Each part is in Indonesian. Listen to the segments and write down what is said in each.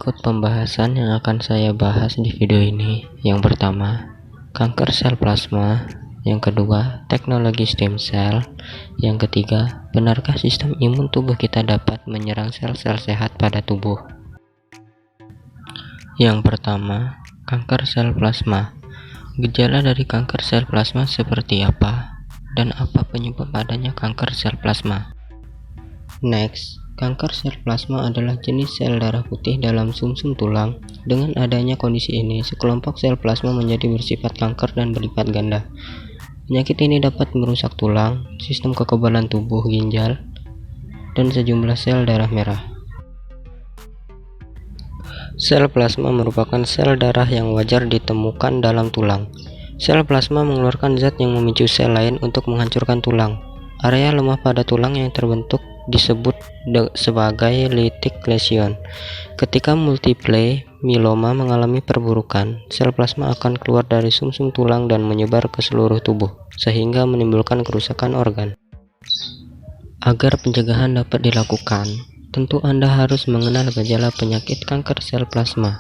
berikut pembahasan yang akan saya bahas di video ini. Yang pertama, kanker sel plasma. Yang kedua, teknologi stem cell. Yang ketiga, benarkah sistem imun tubuh kita dapat menyerang sel-sel sehat pada tubuh? Yang pertama, kanker sel plasma. Gejala dari kanker sel plasma seperti apa? Dan apa penyebab adanya kanker sel plasma? Next, kanker sel plasma adalah jenis sel darah putih dalam sumsum tulang. Dengan adanya kondisi ini, sekelompok sel plasma menjadi bersifat kanker dan berlipat ganda. Penyakit ini dapat merusak tulang, sistem kekebalan tubuh, ginjal, dan sejumlah sel darah merah. Sel plasma merupakan sel darah yang wajar ditemukan dalam tulang. Sel plasma mengeluarkan zat yang memicu sel lain untuk menghancurkan tulang. Area lemah pada tulang yang terbentuk disebut sebagai lytic lesion. Ketika multiple myeloma mengalami perburukan, sel plasma akan keluar dari sumsum tulang dan menyebar ke seluruh tubuh, sehingga menimbulkan kerusakan organ. Agar pencegahan dapat dilakukan, tentu Anda harus mengenal gejala penyakit kanker sel plasma,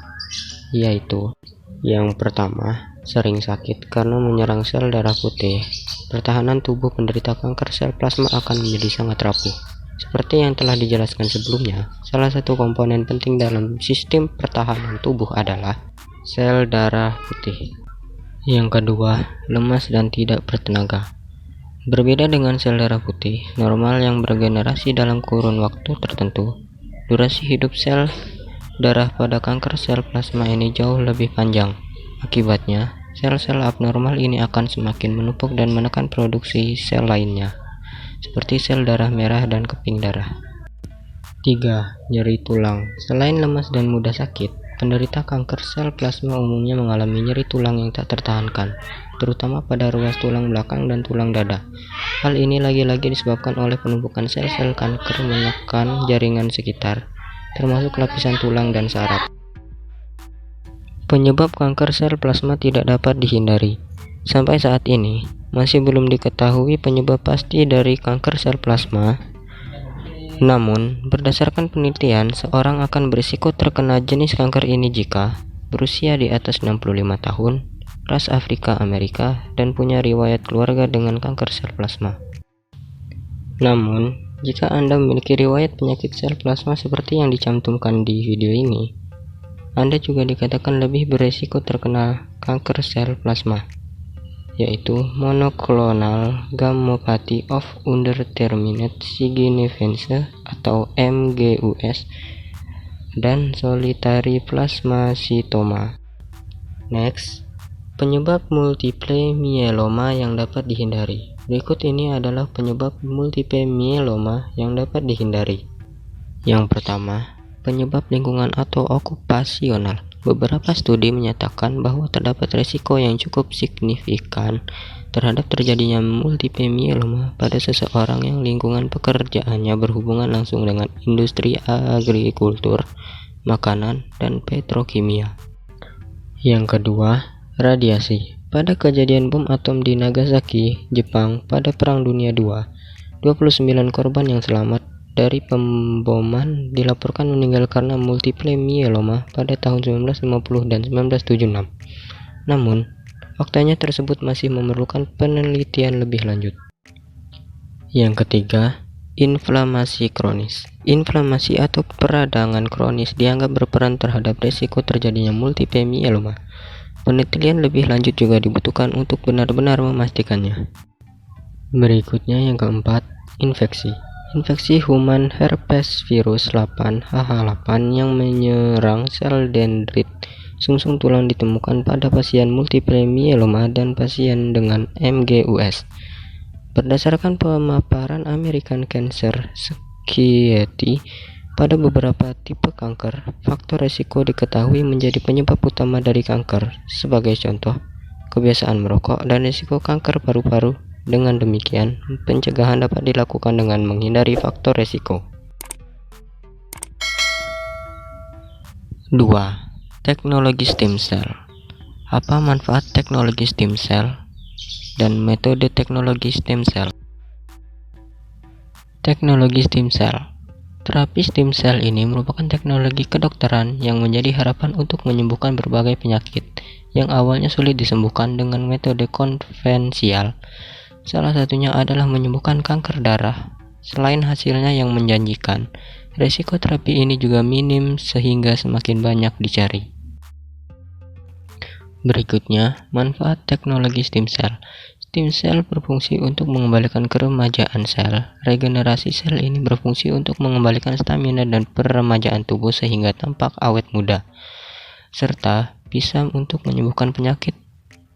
yaitu yang pertama, sering sakit karena menyerang sel darah putih. Pertahanan tubuh penderita kanker sel plasma akan menjadi sangat rapuh. Seperti yang telah dijelaskan sebelumnya, salah satu komponen penting dalam sistem pertahanan tubuh adalah sel darah putih. Yang kedua, lemas dan tidak bertenaga. Berbeda dengan sel darah putih normal yang bergenerasi dalam kurun waktu tertentu, durasi hidup sel darah pada kanker sel plasma ini jauh lebih panjang. Akibatnya, sel-sel abnormal ini akan semakin menumpuk dan menekan produksi sel lainnya, seperti sel darah merah dan keping darah. 3. Nyeri tulang. Selain lemas dan mudah sakit, penderita kanker sel plasma umumnya mengalami nyeri tulang yang tak tertahankan, terutama pada ruas tulang belakang dan tulang dada. Hal ini lagi-lagi disebabkan oleh penumpukan sel-sel kanker menekan jaringan sekitar, termasuk lapisan tulang dan saraf. Penyebab kanker sel plasma tidak dapat dihindari. Sampai saat ini, masih belum diketahui penyebab pasti dari kanker sel plasma. Namun, berdasarkan penelitian, seorang akan berisiko terkena jenis kanker ini jika berusia di atas 65 tahun, ras Afrika Amerika, dan punya riwayat keluarga dengan kanker sel plasma. Namun, jika Anda memiliki riwayat penyakit sel plasma seperti yang dicantumkan di video ini, Anda juga dikatakan lebih berisiko terkena kanker sel plasma, yaitu monoclonal gammopathy of undetermined significance atau MGUS dan solitary plasmacytoma. Next, penyebab multiple myeloma yang dapat dihindari. Berikut ini adalah penyebab multiple myeloma yang dapat dihindari. Yang pertama, penyebab lingkungan atau okupasional. Beberapa studi menyatakan bahwa terdapat risiko yang cukup signifikan terhadap terjadinya multiple myeloma pada seseorang yang lingkungan pekerjaannya berhubungan langsung dengan industri agrikultur, makanan, dan petrokimia. Yang kedua, radiasi. Pada kejadian bom atom di Nagasaki, Jepang pada Perang Dunia II, 29 korban yang selamat dari pemboman dilaporkan meninggal karena multiple myeloma pada tahun 1950 dan 1976. Namun, faktanya tersebut masih memerlukan penelitian lebih lanjut. Yang ketiga, inflamasi kronis. Inflamasi atau peradangan kronis dianggap berperan terhadap risiko terjadinya multiple myeloma. Penelitian lebih lanjut juga dibutuhkan untuk benar-benar memastikannya. Berikutnya yang keempat, infeksi. Infeksi human herpes virus 8 HH8 yang menyerang sel dendrit sumsum tulang ditemukan pada pasien multiple myeloma dan pasien dengan MGUS. Berdasarkan pemaparan American Cancer Society, pada beberapa tipe kanker, faktor risiko diketahui menjadi penyebab utama dari kanker. Sebagai contoh, kebiasaan merokok dan risiko kanker paru-paru. Dengan demikian, pencegahan dapat dilakukan dengan menghindari faktor risiko. 2. Teknologi stem cell. Apa manfaat teknologi stem cell dan metode teknologi stem cell? Teknologi stem cell. Terapi stem cell ini merupakan teknologi kedokteran yang menjadi harapan untuk menyembuhkan berbagai penyakit yang awalnya sulit disembuhkan dengan metode konvensial. Salah satunya adalah menyembuhkan kanker darah. Selain hasilnya yang menjanjikan, risiko terapi ini juga minim sehingga semakin banyak dicari. Berikutnya, manfaat teknologi stem cell. Stem cell berfungsi untuk mengembalikan keremajaan sel. Regenerasi sel ini berfungsi untuk mengembalikan stamina dan peremajaan tubuh sehingga tampak awet muda, serta bisa untuk menyembuhkan penyakit.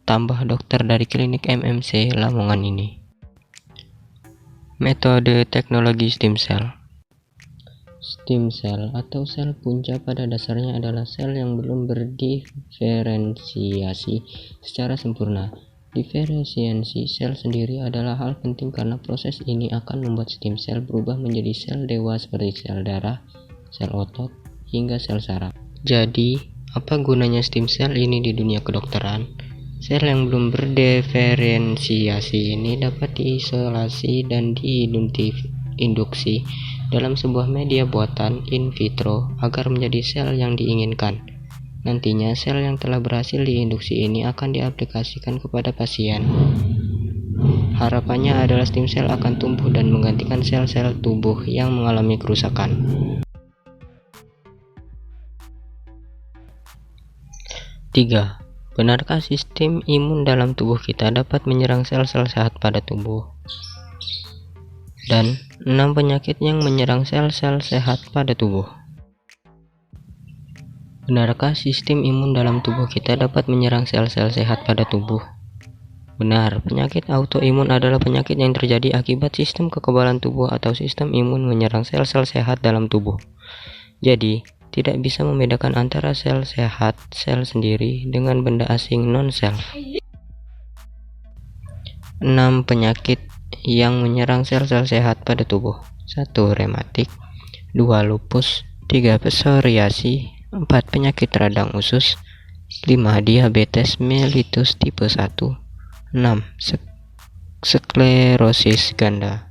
Tambah dokter dari klinik MMC Lamongan ini. Metode teknologi stem cell. Stem cell atau sel punca pada dasarnya adalah sel yang belum berdiferensiasi secara sempurna. Diferensiasi sel sendiri adalah hal penting karena proses ini akan membuat stem cell berubah menjadi sel dewa seperti sel darah, sel otot, hingga sel saraf. Jadi, apa gunanya stem cell ini di dunia kedokteran? Sel yang belum berdiferensiasi ini dapat diisolasi dan diinduksi dalam sebuah media buatan in vitro agar menjadi sel yang diinginkan. Nantinya sel yang telah berhasil diinduksi ini akan diaplikasikan kepada pasien. Harapannya adalah stem cell akan tumbuh dan menggantikan sel-sel tubuh yang mengalami kerusakan. Tiga, benarkah sistem imun dalam tubuh kita dapat menyerang sel-sel sehat pada tubuh? Dan 6 penyakit yang menyerang sel-sel sehat pada tubuh. Benarkah sistem imun dalam tubuh kita dapat menyerang sel-sel sehat pada tubuh? Benar, penyakit autoimun adalah penyakit yang terjadi akibat sistem kekebalan tubuh atau sistem imun menyerang sel-sel sehat dalam tubuh. Jadi, tidak bisa membedakan antara sel sehat, sel sendiri, dengan benda asing non-sel. 6 penyakit yang menyerang sel-sel sehat pada tubuh. 1. Rematik. 2. Lupus. 3. Psoriasi. 4. Penyakit radang usus. 5. Diabetes mellitus tipe 1. 6. Sklerosis ganda.